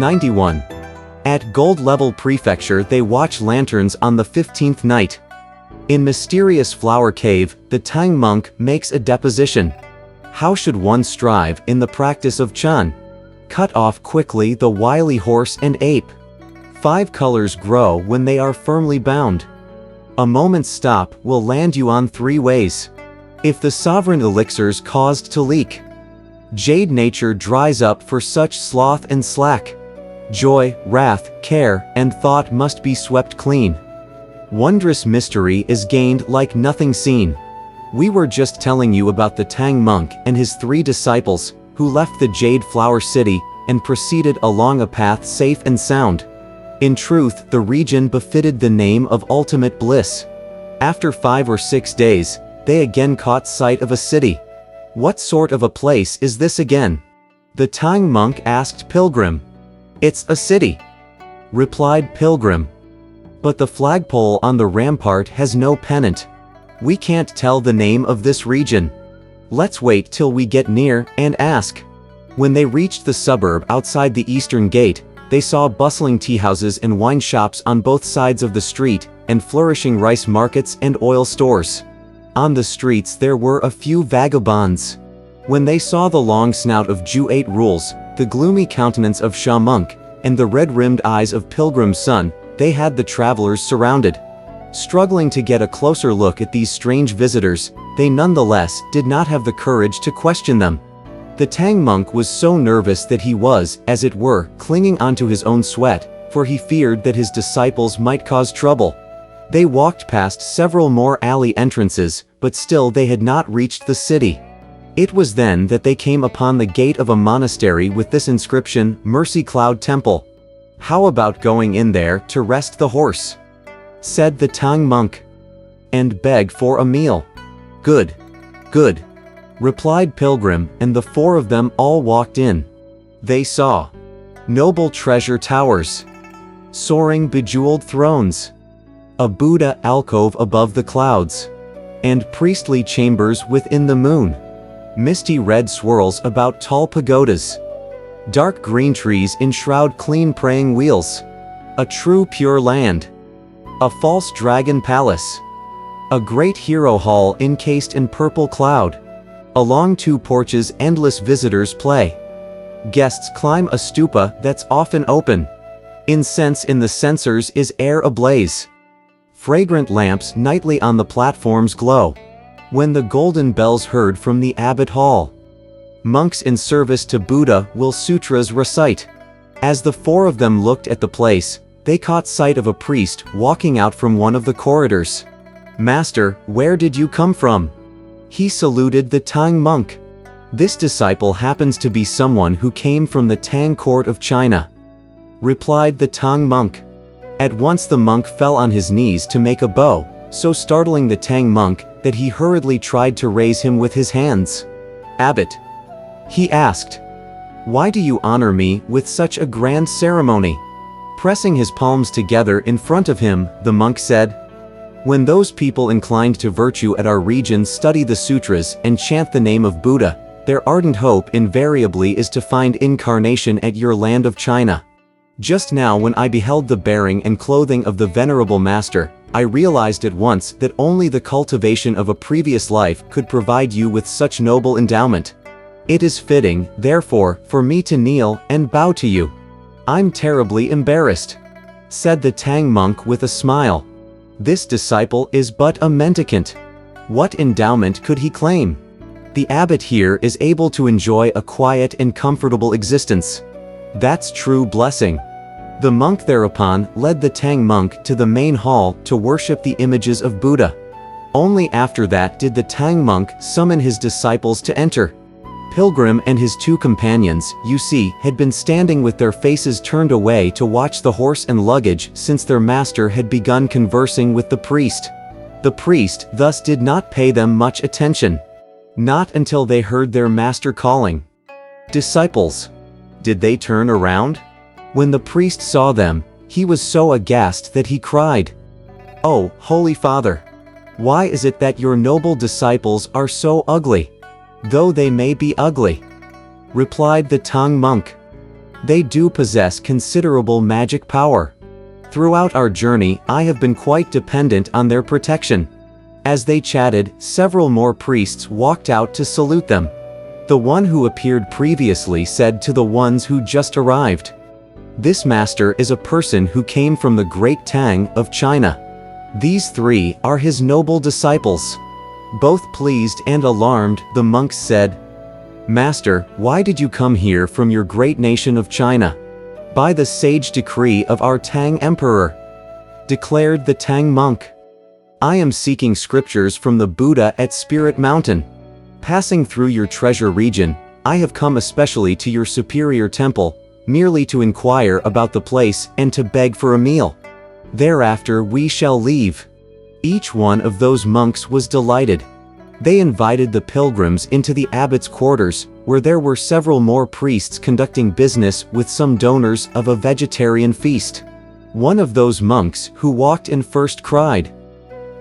91. At Gold Level Prefecture they watch lanterns on the 15th night. In mysterious flower cave, the Tang monk makes a deposition. How should one strive in the practice of Chan? Cut off quickly the wily horse and ape. 5 colors grow when they are firmly bound. A moment's stop will land you on 3 ways. If the sovereign elixirs caused to leak, jade nature dries up for such sloth and slack. Joy, wrath, care, and thought must be swept clean. Wondrous mystery is gained like nothing seen. We were just telling you about the Tang monk and his 3 disciples, who left the Jade Flower City and proceeded along a path safe and sound. In truth, the region befitted the name of ultimate bliss. After 5 or 6 days, they again caught sight of a city. What sort of a place is this again? The Tang monk asked Pilgrim. It's a city, replied Pilgrim. But the flagpole on the rampart has no pennant. We can't tell the name of this region. Let's wait till we get near and ask. When they reached the suburb outside the eastern gate, they saw bustling teahouses and wine shops on both sides of the street, and flourishing rice markets and oil stores. On the streets there were a few vagabonds. When they saw the long snout of Ju 8 rules, the gloomy countenance of Sha monk, and the red-rimmed eyes of Pilgrim's son, they had the travelers surrounded. Struggling to get a closer look at these strange visitors, they nonetheless did not have the courage to question them. The Tang monk was so nervous that he was, as it were, clinging onto his own sweat, for he feared that his disciples might cause trouble. They walked past several more alley entrances, but still they had not reached the city. It was then that they came upon the gate of a monastery with this inscription, Mercy Cloud Temple. How about going in there to rest the horse? Said the Tang monk. And beg for a meal. Good. Good. Replied Pilgrim, and the 4 of them all walked in. They saw noble treasure towers, soaring bejeweled thrones, a Buddha alcove above the clouds, and priestly chambers within the moon. Misty red swirls about tall pagodas. Dark green trees enshroud clean praying wheels. A true pure land. A false dragon palace. A great hero hall encased in purple cloud. Along 2 porches endless visitors play. Guests climb a stupa that's often open. Incense in the censers is air ablaze. Fragrant lamps nightly on the platforms glow. When the golden bells heard from the abbot hall, monks in service to Buddha will sutras recite. As the 4 of them looked at the place, they caught sight of a priest walking out from one of the corridors. Master, where did you come from? He saluted the Tang monk. This disciple happens to be someone who came from the Tang court of China, replied the Tang monk. At once the monk fell on his knees to make a bow, so startling the Tang monk that he hurriedly tried to raise him with his hands. Abbot, he asked, why do you honor me with such a grand ceremony? Pressing his palms together in front of him, the monk said, when those people inclined to virtue at our region study the sutras and chant the name of Buddha, their ardent hope invariably is to find incarnation at your land of China. Just now when I beheld the bearing and clothing of the venerable master, I realized at once that only the cultivation of a previous life could provide you with such noble endowment. It is fitting, therefore, for me to kneel and bow to you. I'm terribly embarrassed, said the Tang monk with a smile. This disciple is but a mendicant. What endowment could he claim? The abbot here is able to enjoy a quiet and comfortable existence. That's true blessing. The monk thereupon led the Tang monk to the main hall to worship the images of Buddha. Only after that did the Tang monk summon his disciples to enter. Pilgrim and his 2 companions, you see, had been standing with their faces turned away to watch the horse and luggage since their master had begun conversing with the priest. The priest thus did not pay them much attention. Not until they heard their master calling. Disciples. Did they turn around? When the priest saw them, he was so aghast that he cried, "Oh, Holy Father! Why is it that your noble disciples are so ugly? Though they may be ugly," replied the Tang monk, They do possess considerable magic power. Throughout our journey, I have been quite dependent on their protection. As they chatted, several more priests walked out to salute them. The one who appeared previously said to the ones who just arrived, "This master is a person who came from the Great Tang of China. These three are his noble disciples." Both pleased and alarmed, the monks said, "Master, why did you come here from your great nation of China?" "By the sage decree of our Tang Emperor," declared the Tang monk. "I am seeking scriptures from the Buddha at Spirit Mountain. Passing through your treasure region, I have come especially to your superior temple, merely to inquire about the place and to beg for a meal. Thereafter we shall leave." Each one of those monks was delighted. They invited the pilgrims into the abbot's quarters, where there were several more priests conducting business with some donors of a vegetarian feast. One of those monks who walked in first cried,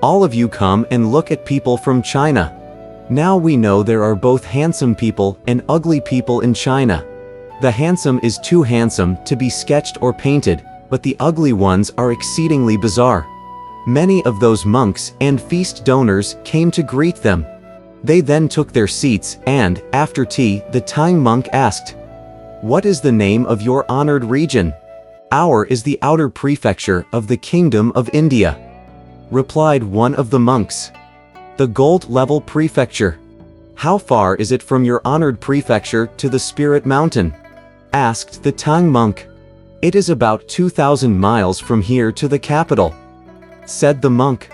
"All of you come and look at people from China. Now we know there are both handsome people and ugly people in China. The handsome is too handsome to be sketched or painted, but the ugly ones are exceedingly bizarre." Many of those monks and feast donors came to greet them. They then took their seats and, after tea, the Tang monk asked, "What is the name of your honored region?" "Our is the outer prefecture of the Kingdom of India," replied one of the monks. "The Gold Level Prefecture. How far is it from your honored prefecture to the Spirit Mountain?" asked the Tang monk. "It is about 2,000 miles from here to the capital," said the monk.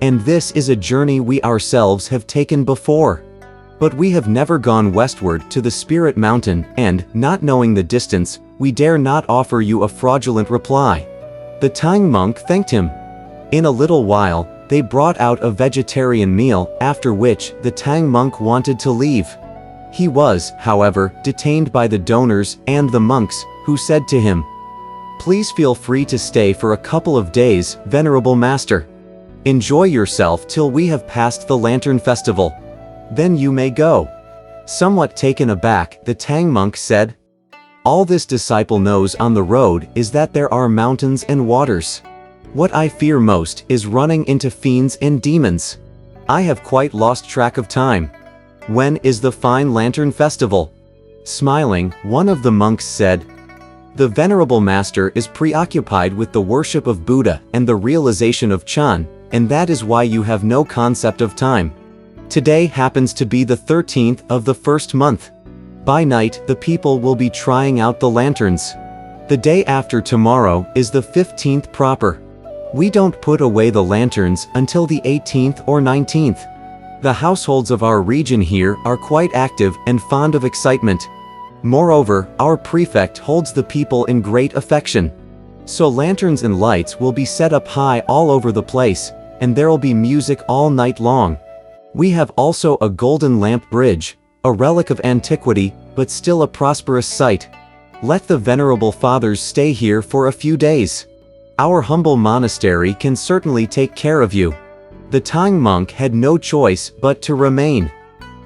"And this is a journey we ourselves have taken before. But we have never gone westward to the Spirit Mountain, and, not knowing the distance, we dare not offer you a fraudulent reply." The Tang monk thanked him. In a little while, they brought out a vegetarian meal, after which the Tang monk wanted to leave. He was, however, detained by the donors and the monks, who said to him, "Please feel free to stay for a couple of days, Venerable Master. Enjoy yourself till we have passed the Lantern Festival. Then you may go." Somewhat taken aback, the Tang monk said, "All this disciple knows on the road is that there are mountains and waters. What I fear most is running into fiends and demons. I have quite lost track of time. When is the fine Lantern Festival?" Smiling, one of the monks said, "The Venerable Master is preoccupied with the worship of Buddha and the realization of Chan, and that is why you have no concept of time. Today happens to be the 13th of the first month. By night, the people will be trying out the lanterns. The day after tomorrow is the 15th proper. We don't put away the lanterns until the 18th or 19th. The households of our region here are quite active and fond of excitement. Moreover, our prefect holds the people in great affection. So lanterns and lights will be set up high all over the place, and there'll be music all night long. We have also a golden lamp bridge, a relic of antiquity, but still a prosperous sight. Let the Venerable Fathers stay here for a few days. Our humble monastery can certainly take care of you." The Tang monk had no choice but to remain.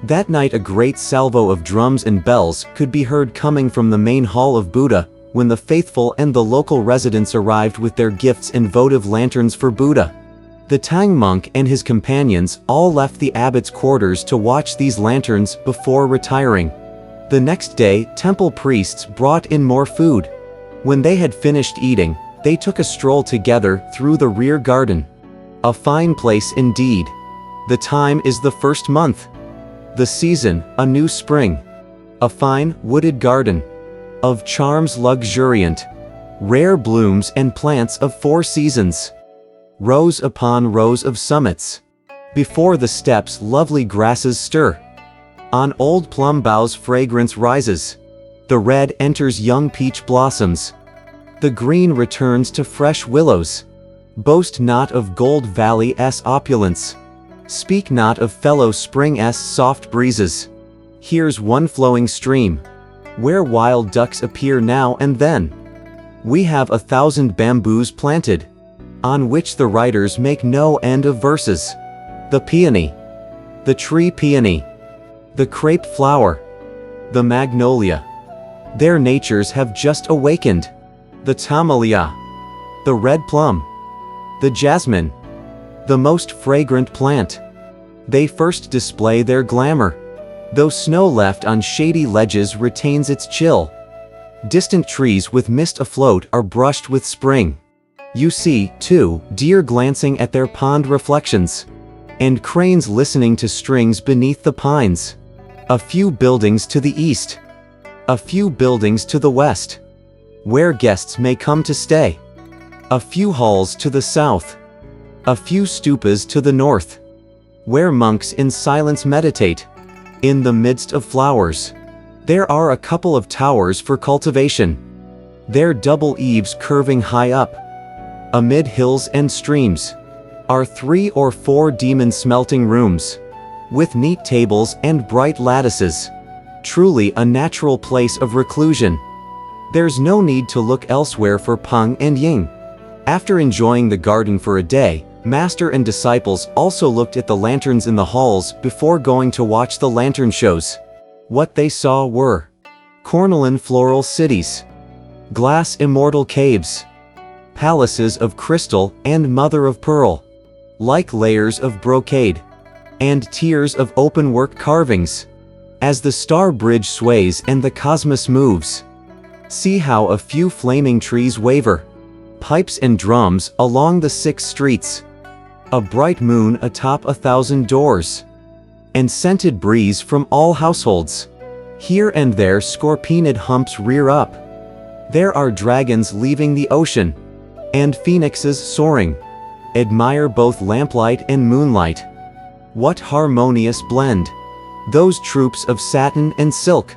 That night a great salvo of drums and bells could be heard coming from the main hall of Buddha, when the faithful and the local residents arrived with their gifts and votive lanterns for Buddha. The Tang monk and his companions all left the abbot's quarters to watch these lanterns before retiring. The next day, temple priests brought in more food. When they had finished eating, they took a stroll together through the rear garden. A fine place indeed. The time is the first month. The season, a new spring. A fine, wooded garden. Of charms luxuriant. Rare blooms and plants of 4 seasons. Rows upon rows of summits. Before the steps lovely grasses stir. On old plum boughs fragrance rises. The red enters young peach blossoms. The green returns to fresh willows. Boast not of Gold Valley's opulence. Speak not of fellow Spring's soft breezes. Here's one flowing stream, where wild ducks appear now and then. We have 1,000 bamboos planted, on which the writers make no end of verses. The peony, the tree peony, the crepe flower, the magnolia, Their natures have just awakened. The Tamalia, the red plum, the jasmine, the most fragrant plant. They first display their glamour. Though snow left on shady ledges retains its chill. Distant trees with mist afloat are brushed with spring. You see, too, deer glancing at their pond reflections, and cranes listening to strings beneath the pines. A few buildings to the east, a few buildings to the west, where guests may come to stay. A few halls to the south, a few stupas to the north, where monks in silence meditate. In the midst of flowers, there are a couple of towers for cultivation, their double eaves curving high up. Amid hills and streams are 3 or 4 demon smelting rooms, with neat tables and bright lattices. Truly a natural place of reclusion. There's no need to look elsewhere for Peng and Ying. After enjoying the garden for a day, Master and disciples also looked at the lanterns in the halls before going to watch the lantern shows. What they saw were cornelian floral cities, glass immortal caves, palaces of crystal and mother of pearl, like layers of brocade, and tiers of open-work carvings. As the star bridge sways and the cosmos moves, see how a few flaming trees waver, pipes and drums along the 6 streets, a bright moon atop 1,000 doors, and scented breeze from all households. Here and there scorpionid humps rear up. There are dragons leaving the ocean, and phoenixes soaring. Admire both lamplight and moonlight. What harmonious blend! Those troops of satin and silk,